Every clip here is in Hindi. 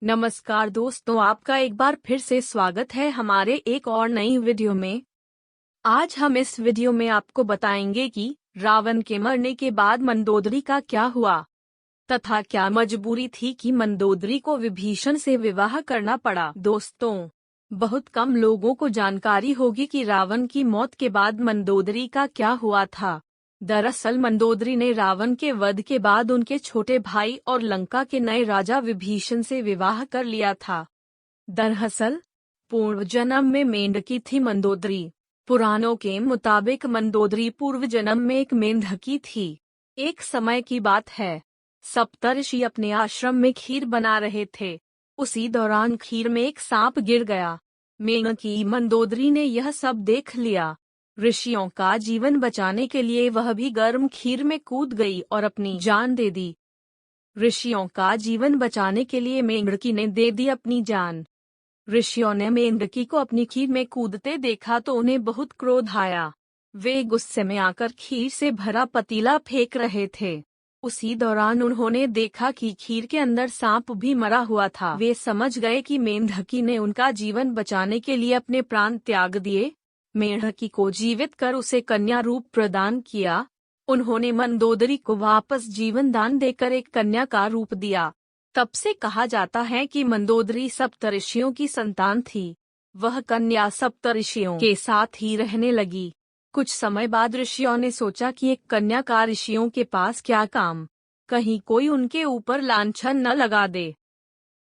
नमस्कार दोस्तों, आपका एक बार फिर से स्वागत है हमारे एक और नई वीडियो में। आज हम इस वीडियो में आपको बताएंगे कि रावण के मरने के बाद मंदोदरी का क्या हुआ तथा क्या मजबूरी थी कि मंदोदरी को विभीषण से विवाह करना पड़ा। दोस्तों, बहुत कम लोगों को जानकारी होगी कि रावण की मौत के बाद मंदोदरी का क्या हुआ था। दरअसल मंदोदरी ने रावण के वध के बाद उनके छोटे भाई और लंका के नए राजा विभीषण से विवाह कर लिया था। दरअसल पूर्व जन्म में मेंढकी थी मंदोदरी। पुराणों के मुताबिक मंदोदरी पूर्व जन्म में एक मेंढकी थी। एक समय की बात है, सप्तऋषि अपने आश्रम में खीर बना रहे थे। उसी दौरान खीर में एक सांप गिर गया। मेंढकी मंदोदरी ने यह सब देख लिया। ऋषियों का जीवन बचाने के लिए वह भी गर्म खीर में कूद गई और अपनी जान दे दी। ऋषियों का जीवन बचाने के लिए मेंढकी ने दे दी अपनी जान। ऋषियों ने मेंढकी को अपनी खीर में कूदते देखा तो उन्हें बहुत क्रोध आया। वे गुस्से में आकर खीर से भरा पतीला फेंक रहे थे। उसी दौरान उन्होंने देखा कि खीर के अंदर सांप भी मरा हुआ था। वे समझ गए कि मेंढकी ने उनका जीवन बचाने के लिए अपने प्राण त्याग दिए। मेंढकी को जीवित कर उसे कन्या रूप प्रदान किया। उन्होंने मंदोदरी को वापस जीवन दान देकर एक कन्या का रूप दिया। तब से कहा जाता है कि मंदोदरी सप्तऋषियों की संतान थी। वह कन्या सप्तऋषियों के साथ ही रहने लगी। कुछ समय बाद ऋषियों ने सोचा कि एक कन्या का ऋषियों के पास क्या काम, कहीं कोई उनके ऊपर लांछन न लगा दे।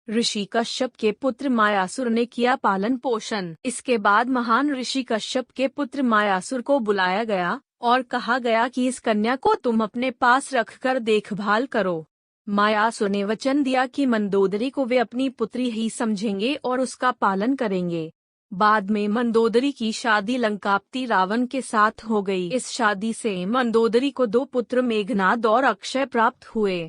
ऋषि कश्यप के पुत्र मायासुर ने किया पालन पोषण। इसके बाद महान ऋषि कश्यप के पुत्र मायासुर को बुलाया गया और कहा गया कि इस कन्या को तुम अपने पास रखकर देखभाल करो। मायासुर ने वचन दिया कि मंदोदरी को वे अपनी पुत्री ही समझेंगे और उसका पालन करेंगे। बाद में मंदोदरी की शादी लंकापति रावण के साथ हो गई। इस शादी से मंदोदरी को 2 पुत्र मेघनाद और अक्षय प्राप्त हुए।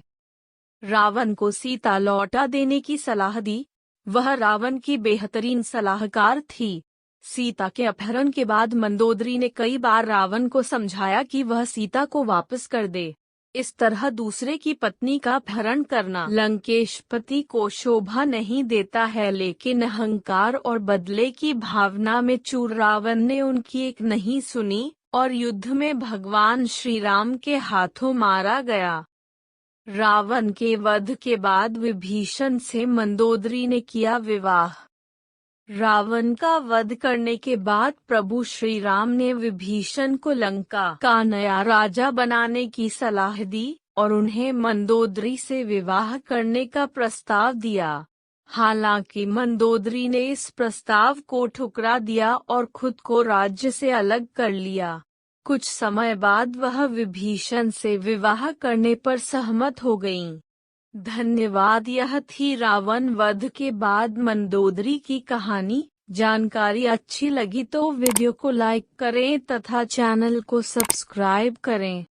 रावण को सीता लौटा देने की सलाह दी। वह रावण की बेहतरीन सलाहकार थी। सीता के अपहरण के बाद मंदोदरी ने कई बार रावण को समझाया कि वह सीता को वापस कर दे। इस तरह दूसरे की पत्नी का अपहरण करना लंकेशपति को शोभा नहीं देता है, लेकिन अहंकार और बदले की भावना में चूर रावण ने उनकी एक नहीं सुनी और युद्ध में भगवान श्री राम के हाथों मारा गया। रावण के वध के बाद विभीषण से मंदोदरी ने किया विवाह। रावण का वध करने के बाद प्रभु श्री राम ने विभीषण को लंका का नया राजा बनाने की सलाह दी और उन्हें मंदोदरी से विवाह करने का प्रस्ताव दिया। हालांकि मंदोदरी ने इस प्रस्ताव को ठुकरा दिया और खुद को राज्य से अलग कर लिया। कुछ समय बाद वह विभीषण से विवाह करने पर सहमत हो गईं। धन्यवाद। यह थी रावण वध के बाद मंदोदरी की कहानी। जानकारी अच्छी लगी तो वीडियो को लाइक करें तथा चैनल को सब्सक्राइब करें।